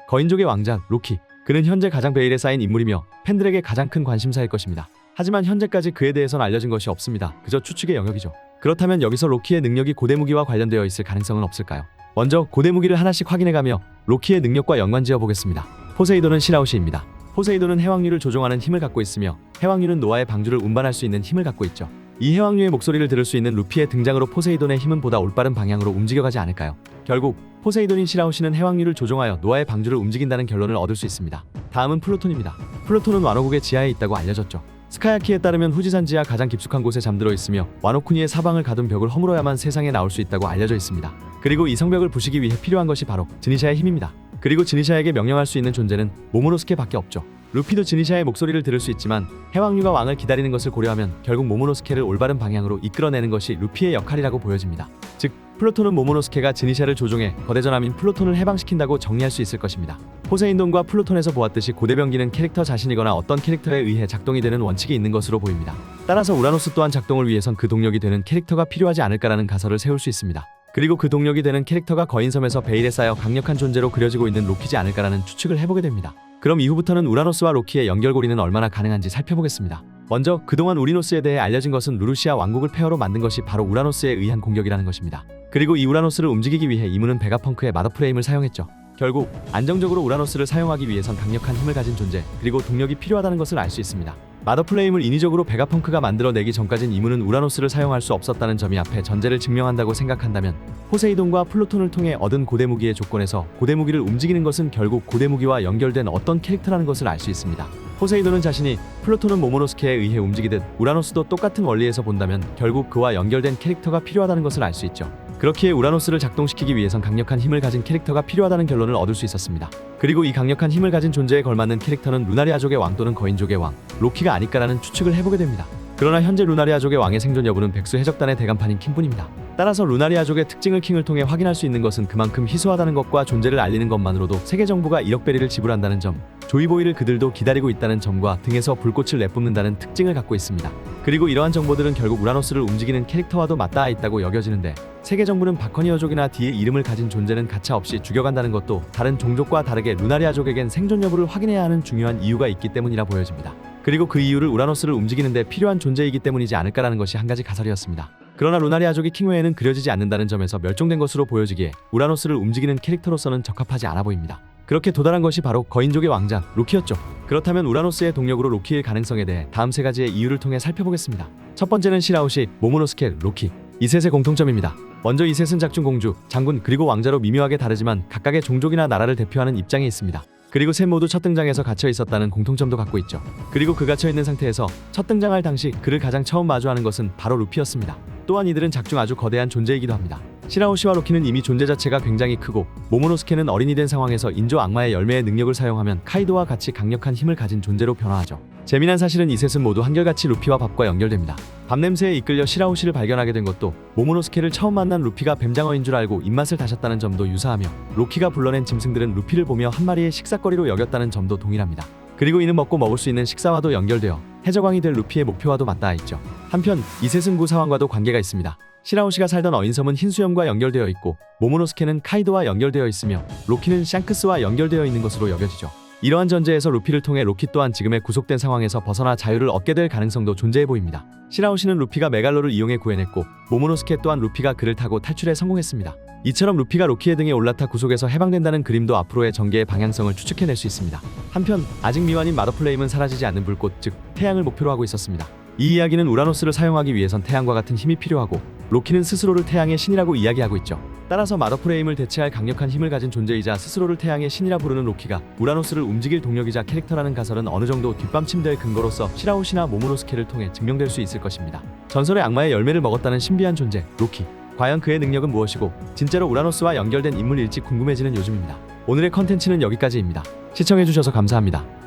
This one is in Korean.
거인족의 왕자 로키. 그는 현재 가장 베일에 쌓인 인물이며 팬들에게 가장 큰 관심사일 것입니다. 하지만 현재까지 그에 대해선 알려진 것이 없습니다. 그저 추측의 영역이죠. 그렇다면 여기서 로키의 능력이 고대무기와 관련되어 있을 가능성은 없을까요? 먼저 고대무기를 하나씩 확인해가며 로키의 능력과 연관지어 보겠습니다. 포세이돈은 시라우시입니다. 포세이돈은 해왕류를 조종하는 힘을 갖고 있으며 해왕류는 노아의 방주를 운반할 수 있는 힘을 갖고 있죠. 이 해왕류의 목소리를 들을 수 있는 루피의 등장으로 포세이돈의 힘은 보다 올바른 방향으로 움직여가지 않을까요? 결국 포세이돈인 시라우시는 해왕류를 조종하여 노아의 방주를 움직인다는 결론을 얻을 수 있습니다. 다음은 플루톤입니다. 플루톤은 와노국의 지하에 있다고 알려졌죠. 스카야키에 따르면 후지산 지하 가장 깊숙한 곳에 잠들어 있으며 와노쿠니의 사방을 가둔 벽을 허물어야만 세상에 나올 수 있다고 알려져 있습니다. 그리고 이 성벽을 부시기 위해 필요한 것이 바로 지니샤의 힘입니다. 그리고 지니샤에게 명령할 수 있는 존재는 모모노스케밖에 없죠. 루피도 지니샤의 목소리를 들을 수 있지만 해왕류가 왕을 기다리는 것을 고려하면 결국 모모노스케를 올바른 방향으로 이끌어내는 것이 루피의 역할이라고 보여집니다. 즉 플루톤은 모모노스케가 지니샤를 조종해 거대전함인 플루톤을 해방시킨다고 정리할 수 있을 것입니다. 포세이돈과 플루톤에서 보았듯이 고대병기는 캐릭터 자신이거나 어떤 캐릭터에 의해 작동이 되는 원칙이 있는 것으로 보입니다. 따라서 우라노스 또한 작동을 위해선 그 동력이 되는 캐릭터가 필요하지 않을까라는 가설을 세울 수 있습니다. 그리고 그 동력이 되는 캐릭터가 거인섬에서 베일에 쌓여 강력한 존재로 그려지고 있는 로키지 않을까라는 추측을 해보게 됩니다. 그럼 이후부터는 우라노스와 로키의 연결고리는 얼마나 가능한지 살펴보겠습니다. 먼저 그동안 우리노스에 대해 알려진 것은 루루시아 왕국을 폐허로 만든 것이 바로 우라노스에 의한 공격이라는 것입니다. 그리고 이 우라노스를 움직이기 위해 이무는 베가펑크의 마더프레임을 사용했죠. 결국 안정적으로 우라노스를 사용하기 위해선 강력한 힘을 가진 존재 그리고 동력이 필요하다는 것을 알 수 있습니다. 마더플레임을 인위적으로 베가펑크가 만들어내기 전까진 이무는 우라노스를 사용할 수 없었다는 점이 앞에 전제를 증명한다고 생각한다면 포세이돈과 플루톤을 통해 얻은 고대무기의 조건에서 고대무기를 움직이는 것은 결국 고대무기와 연결된 어떤 캐릭터라는 것을 알 수 있습니다. 포세이돈은 자신이 플루톤은 모모노스케에 의해 움직이듯 우라노스도 똑같은 원리에서 본다면 결국 그와 연결된 캐릭터가 필요하다는 것을 알 수 있죠. 그렇기에 우라노스를 작동시키기 위해선 강력한 힘을 가진 캐릭터가 필요하다는 결론을 얻을 수 있었습니다. 그리고 이 강력한 힘을 가진 존재에 걸맞는 캐릭터는 루나리아족의 왕 또는 거인족의 왕, 로키가 아닐까라는 추측을 해보게 됩니다. 그러나 현재 루나리아족의 왕의 생존 여부는 백수 해적단의 대간판인 킹뿐입니다. 따라서 루나리아족의 특징을 킹을 통해 확인할 수 있는 것은 그만큼 희소하다는 것과 존재를 알리는 것만으로도 세계 정부가 1억 베리를 지불한다는 점, 조이보이를 그들도 기다리고 있다는 점과 등에서 불꽃을 내뿜는다는 특징을 갖고 있습니다. 그리고 이러한 정보들은 결국 우라노스를 움직이는 캐릭터와도 맞닿아 있다고 여겨지는데 세계 정부는 바커니어족이나 D의 이름을 가진 존재는 가차없이 죽여간다는 것도 다른 종족과 다르게 루나리아족에겐 생존 여부를 확인해야 하는 중요한 이유가 있기 때문이라 보여집니다. 그리고 그 이유를 우라노스를 움직이는 데 필요한 존재이기 때문이지 않을까라는 것이 한 가지 가설이었습니다. 그러나 루나리아족이 킹 외에는 그려지지 않는다는 점에서 멸종된 것으로 보여지기에 우라노스를 움직이는 캐릭터로서는 적합하지 않아 보입니다. 그렇게 도달한 것이 바로 거인족의 왕자 로키였죠. 그렇다면 우라노스의 동력으로 로키일 가능성에 대해 다음 세 가지의 이유를 통해 살펴보겠습니다. 첫 번째는 시라우시, 모모노스케, 로키. 이 셋의 공통점입니다. 먼저 이 셋은 작중 공주, 장군 그리고 왕자로 미묘하게 다르지만 각각의 종족이나 나라를 대표하는 입장에 있습니다. 그리고 셋 모두 첫 등장에서 갇혀 있었다는 공통점도 갖고 있죠. 그리고 그 갇혀 있는 상태에서 첫 등장할 당시 그를 가장 처음 마주하는 것은 바로 루피였습니다. 또한 이들은 작중 아주 거대한 존재이기도 합니다. 시라우시와 로키는 이미 존재 자체가 굉장히 크고 모모노스케는 어린이 된 상황에서 인조 악마의 열매의 능력을 사용하면 카이도와 같이 강력한 힘을 가진 존재로 변화하죠. 재미난 사실은 이 셋은 모두 한결같이 루피와 밥과 연결됩니다. 밥 냄새에 이끌려 시라우시를 발견하게 된 것도 모모노스케를 처음 만난 루피가 뱀장어인 줄 알고 입맛을 다셨다는 점도 유사하며 로키가 불러낸 짐승들은 루피를 보며 한 마리의 식사거리로 여겼다는 점도 동일합니다. 그리고 이는 먹고 먹을 수 있는 식사와도 연결되어 해적왕이 될 루피의 목표와도 맞닿아 있죠. 한편 이 셋은 구 상황과도 관계가 있습니다. 시라우시가 살던 어인섬은 흰수염과 연결되어 있고 모모노스케는 카이도와 연결되어 있으며 로키는 샹크스와 연결되어 있는 것으로 여겨지죠. 이러한 전제에서 루피를 통해 로키 또한 지금의 구속된 상황에서 벗어나 자유를 얻게 될 가능성도 존재해 보입니다. 시라우시는 루피가 메갈로를 이용해 구해냈고 모모노스케 또한 루피가 그를 타고 탈출에 성공했습니다. 이처럼 루피가 로키의 등에 올라타 구속에서 해방된다는 그림도 앞으로의 전개의 방향성을 추측해낼 수 있습니다. 한편 아직 미완인 마더플레임은 사라지지 않는 불꽃 즉 태양을 목표로 하고 있었습니다. 이 이야기는 우라노스를 사용하기 위해선 태양과 같은 힘이 필요하고 로키는 스스로를 태양의 신이라고 이야기하고 있죠. 따라서 마더프레임을 대체할 강력한 힘을 가진 존재이자 스스로를 태양의 신이라 부르는 로키가 우라노스를 움직일 동력이자 캐릭터라는 가설은 어느 정도 뒷받침될 근거로서 시라우시나 모모노스케를 통해 증명될 수 있을 것입니다. 전설의 악마의 열매를 먹었다는 신비한 존재 로키. 과연 그의 능력은 무엇이고 진짜로 우라노스와 연결된 인물일지 궁금해지는 요즘입니다. 오늘의 컨텐츠는 여기까지입니다. 시청해주셔서 감사합니다.